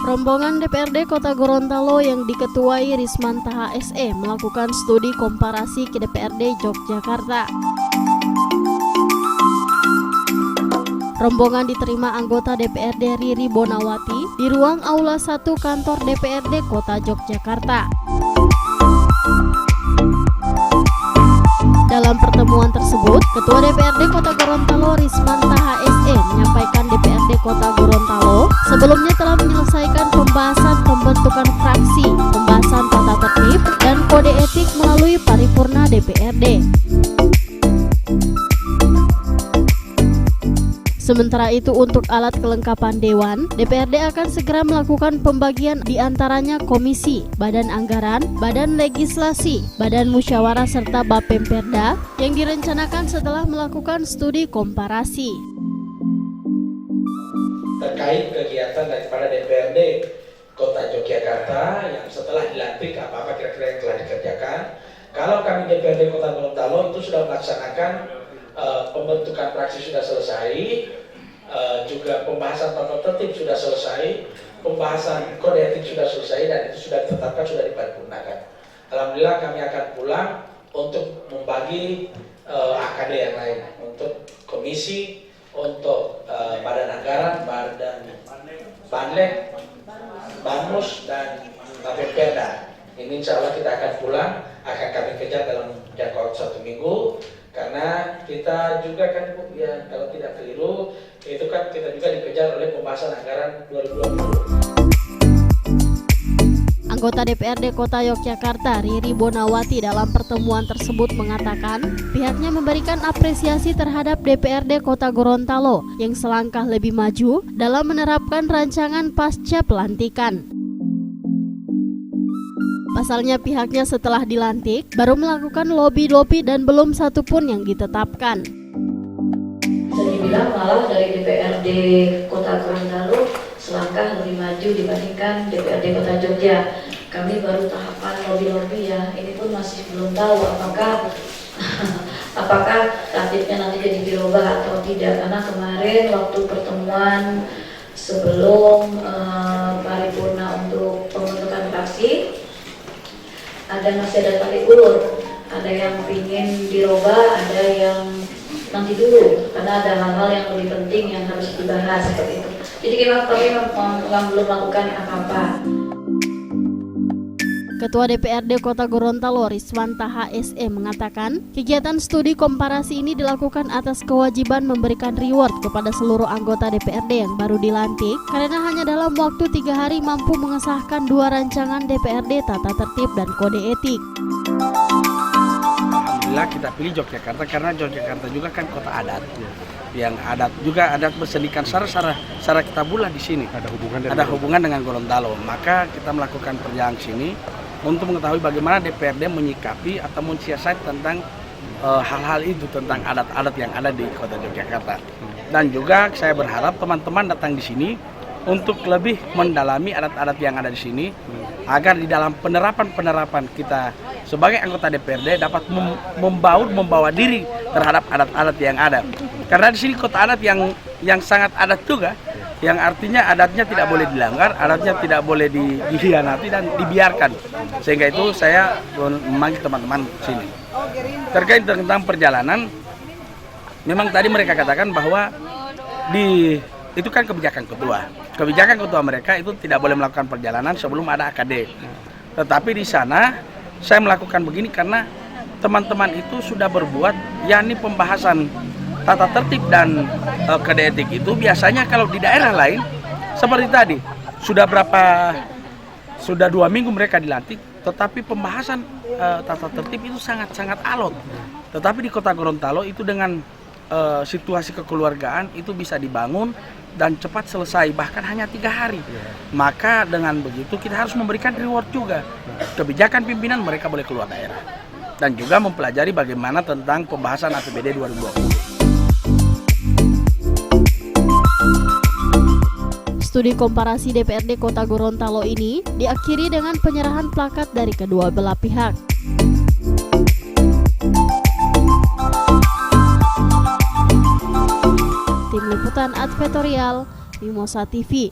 Rombongan DPRD Kota Gorontalo yang diketuai Rismanta HSE melakukan studi komparasi ke DPRD Yogyakarta. Rombongan diterima anggota DPRD Riri Bonawati di ruang Aula 1 kantor DPRD Kota Yogyakarta. Dalam pertemuan tersebut, Ketua DPRD Kota Gorontalo Rismanta HSE menyampaikan DPRD Kota Gorontalo sebelumnya telah menyelesaikan pembahasan pembentukan fraksi, pembahasan tata tertib, dan kode etik melalui paripurna DPRD. Sementara itu untuk alat kelengkapan Dewan, DPRD akan segera melakukan pembagian di antaranya komisi, badan anggaran, badan legislasi, badan musyawarah serta Bapemperda yang direncanakan setelah melakukan studi komparasi. Terkait kegiatan daripada DPRD Kota Yogyakarta yang setelah dilantik apa-apa kira-kira yang telah dikerjakan. Kalau kami DPRD Kota Gorontalo itu sudah melaksanakan pembentukan fraksi sudah selesai, juga pembahasan tata tertib sudah selesai, pembahasan kode etik sudah selesai, dan itu sudah ditetapkan, sudah diparipurnakan. Alhamdulillah kami akan pulang untuk membagi AKD yang lain, untuk komisi, untuk badan anggaran, badan Banlek, Banmus, dan Bapemperda. Ini insya Allah kita akan pulang, akan kami kejar dalam jangka waktu 1 minggu. Karena kita juga kan ya kalau tidak keliru itu kan kita juga dikejar oleh pembahasan anggaran 2020. Anggota DPRD Kota Yogyakarta Riri Bonawati dalam pertemuan tersebut mengatakan pihaknya memberikan apresiasi terhadap DPRD Kota Gorontalo yang selangkah lebih maju dalam menerapkan rancangan pasca pelantikan. Pasalnya pihaknya setelah dilantik baru melakukan lobby dan belum satu pun yang ditetapkan. Bisa dibilang malah dari DPRD Kota Gorontalo selangkah lebih maju dibandingkan DPRD Kota Jogja. Kami baru tahapan lobby ya, ini pun masih belum tahu apakah tatibnya nanti jadi dirubah atau tidak. Karena kemarin waktu pertemuan sebelum paripurna untuk pembentukan fraksi, masih ada tarik ulur, ada yang ingin dirubah, ada yang nanti dulu, karena ada hal-hal yang lebih penting yang harus dibahas seperti itu. Jadi kami belum melakukan apa-apa. Ketua DPRD Kota Gorontalo Rismanta HSE mengatakan kegiatan studi komparasi ini dilakukan atas kewajiban memberikan reward kepada seluruh anggota DPRD yang baru dilantik karena hanya dalam waktu 3 hari mampu mengesahkan 2 rancangan DPRD tata tertib dan kode etik. Alhamdulillah kita pilih Yogyakarta karena Yogyakarta juga kan kota adat, yang adat juga adat bersenikan sara Kitabulah di sini. Ada hubungan dengan Gorontalo, maka kita melakukan perjalanan sini untuk mengetahui bagaimana DPRD menyikapi atau mensiasati tentang hal-hal itu, tentang adat-adat yang ada di kota Yogyakarta. Dan juga saya berharap teman-teman datang di sini untuk lebih mendalami adat-adat yang ada di sini, agar di dalam penerapan kita sebagai anggota DPRD dapat membawa diri terhadap adat-adat yang ada. Karena di sini kota adat yang sangat adat juga, yang artinya adatnya tidak boleh dilanggar, adatnya tidak boleh dikhianati dan dibiarkan. Sehingga itu saya memanggil teman-teman sini. Terkait tentang perjalanan, memang tadi mereka katakan bahwa itu kan kebijakan ketua. Kebijakan ketua mereka itu tidak boleh melakukan perjalanan sebelum ada AKD. Tetapi di sana saya melakukan begini karena teman-teman itu sudah berbuat, yakni pembahasan tata tertib dan kode etik itu biasanya kalau di daerah lain seperti tadi sudah 2 minggu mereka dilantik, tetapi pembahasan tata tertib itu sangat alot. Tetapi di Kota Gorontalo itu dengan situasi kekeluargaan itu bisa dibangun dan cepat selesai, bahkan hanya 3 hari. Maka dengan begitu kita harus memberikan reward juga. Kebijakan pimpinan mereka boleh keluar daerah dan juga mempelajari bagaimana tentang pembahasan APBD 2020. Studi komparasi DPRD Kota Gorontalo ini diakhiri dengan penyerahan plakat dari kedua belah pihak. Tim Liputan Advertorial Mimosa TV.